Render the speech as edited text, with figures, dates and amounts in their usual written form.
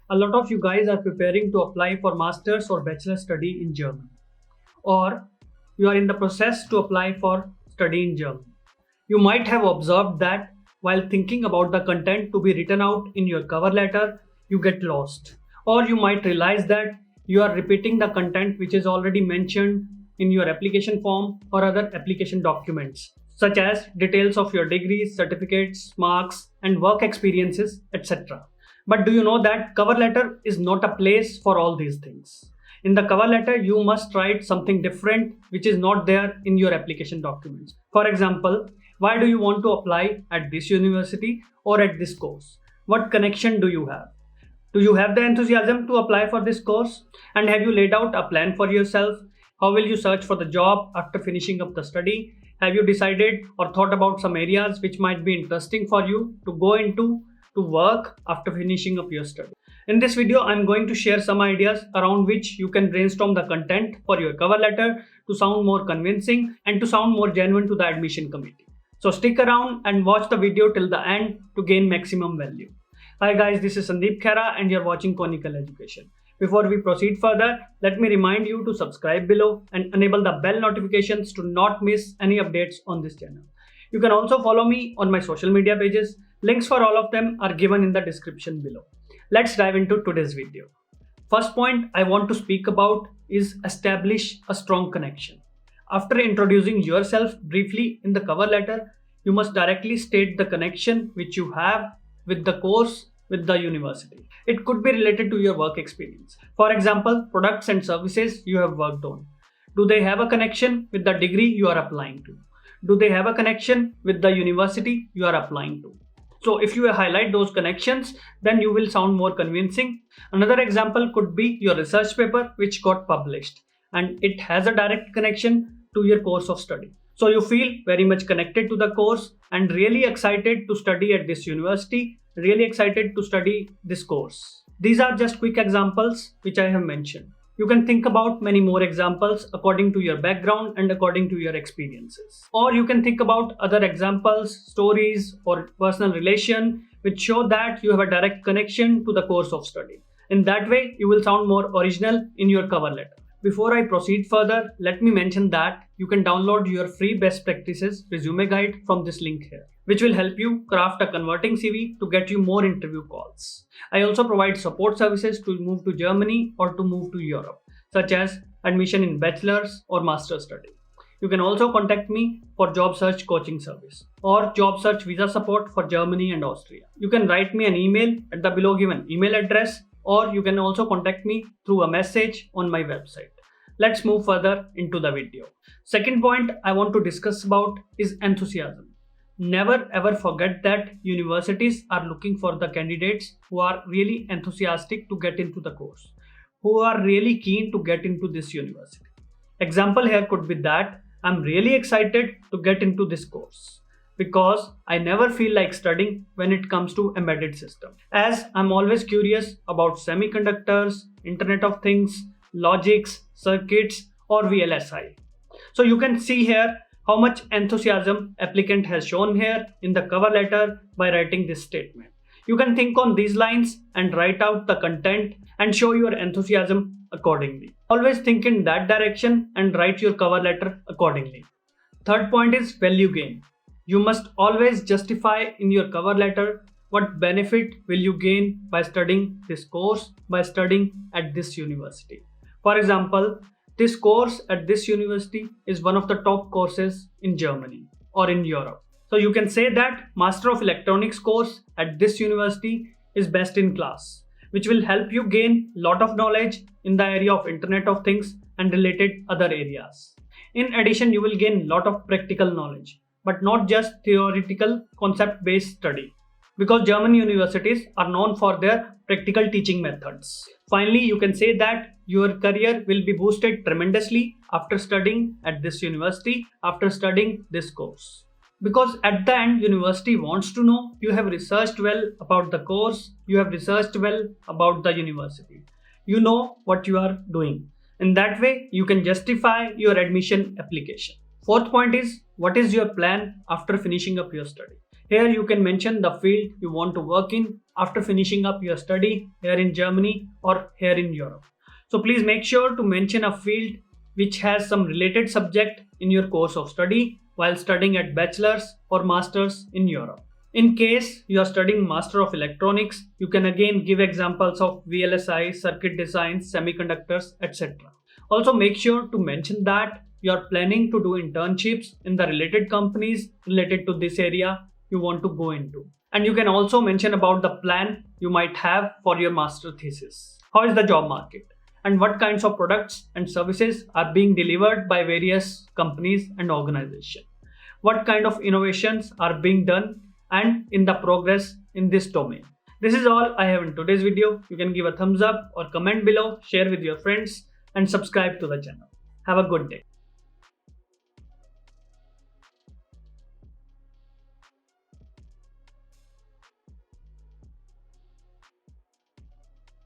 A lot of you guys are preparing to apply for master's or bachelor study in German, or you are in the process to apply for study in German. You might have observed that while thinking about the content to be written out in your cover letter, you get lost. Or you might realize that you are repeating the content which is already mentioned in your application form or other application documents, such as details of your degrees, certificates, marks, and work experiences, etc. But do you know that cover letter is not a place for all these things? In the cover letter, you must write something different which is not there in your application documents. For example, why do you want to apply at this university or at this course? What connection do you have? Do you have the enthusiasm to apply for this course? And have you laid out a plan for yourself? How will you search for the job after finishing up the study? Have you decided or thought about some areas which might be interesting for you to go into to work after finishing up your study? In this video, I'm going to share some ideas around which you can brainstorm the content for your cover letter to sound more convincing and to sound more genuine to the admission committee. So stick around and watch the video till the end to gain maximum value. Hi guys, this is Sandeep Khaira and you're watching Conical Education. Before we proceed further, let me remind you to subscribe below and enable the bell notifications to not miss any updates on this channel. You can also follow me on my social media pages. Links for all of them are given in the description below. Let's dive into today's video. First point I want to speak about is establish a strong connection. After introducing yourself briefly in the cover letter, you must directly state the connection which you have with the course, with the university. It could be related to your work experience. For example, products and services you have worked on. Do they have a connection with the degree you are applying to? Do they have a connection with the university you are applying to? So if you highlight those connections, then you will sound more convincing. Another example could be your research paper which got published and it has a direct connection to your course of study. So you feel very much connected to the course and really excited to study at this university, really excited to study this course. These are just quick examples which I have mentioned. You can think about many more examples according to your background and according to your experiences. Or you can think about other examples, stories, or personal relation which show that you have a direct connection to the course of study. In that way, you will sound more original in your cover letter. Before I proceed further, let me mention that you can download your free best practices resume guide from this link here, which will help you craft a converting CV to get you more interview calls. I also provide support services to move to Germany or to move to Europe, such as admission in bachelor's or master's study. You can also contact me for job search coaching service or job search visa support for Germany and Austria. You can write me an email at the below given email address, or you can also contact me through a message on my website. Let's move further into the video. Second point I want to discuss about is enthusiasm. Never ever forget that universities are looking for the candidates who are really enthusiastic to get into the course, who are really keen to get into this university. Example here could be that I'm really excited to get into this course because I never feel like studying when it comes to embedded system, as I'm always curious about semiconductors, Internet of Things, logics, circuits, or VLSI. So you can see here how much enthusiasm applicant has shown here in the cover letter by writing this statement. You can think on these lines and write out the content and show your enthusiasm accordingly. Always think in that direction and write your cover letter accordingly. Third point is value gain. You must always justify in your cover letter what benefit will you gain by studying this course, by studying at this university. For example, this course at this university is one of the top courses in Germany or in Europe. So you can say that Master of Electronics course at this university is best in class, which will help you gain lot of knowledge in the area of Internet of Things and related other areas. In addition, you will gain lot of practical knowledge, but not just theoretical concept-based study, because German universities are known for their practical teaching methods. Finally, you can say that your career will be boosted tremendously after studying at this university, after studying this course. Because at the end, university wants to know you have researched well about the course, you have researched well about the university. You know what you are doing. In that way, you can justify your admission application. Fourth point is, what is your plan after finishing up your study? Here you can mention the field you want to work in. after finishing up your study here in Germany or here in Europe. So please make sure to mention a field which has some related subject in your course of study while studying at bachelor's or master's in Europe. In case you are studying Master of Electronics, you can again give examples of VLSI, circuit designs, semiconductors, etc. Also make sure to mention that you are planning to do internships in the related companies related to this area you want to go into. And you can also mention about the plan you might have for your master thesis. How is the job market? And what kinds of products and services are being delivered by various companies and organizations? What kind of innovations are being done and in the progress in this domain? This is all I have in today's video. You can give a thumbs up or comment below, share with your friends and subscribe to the channel. Have a good day.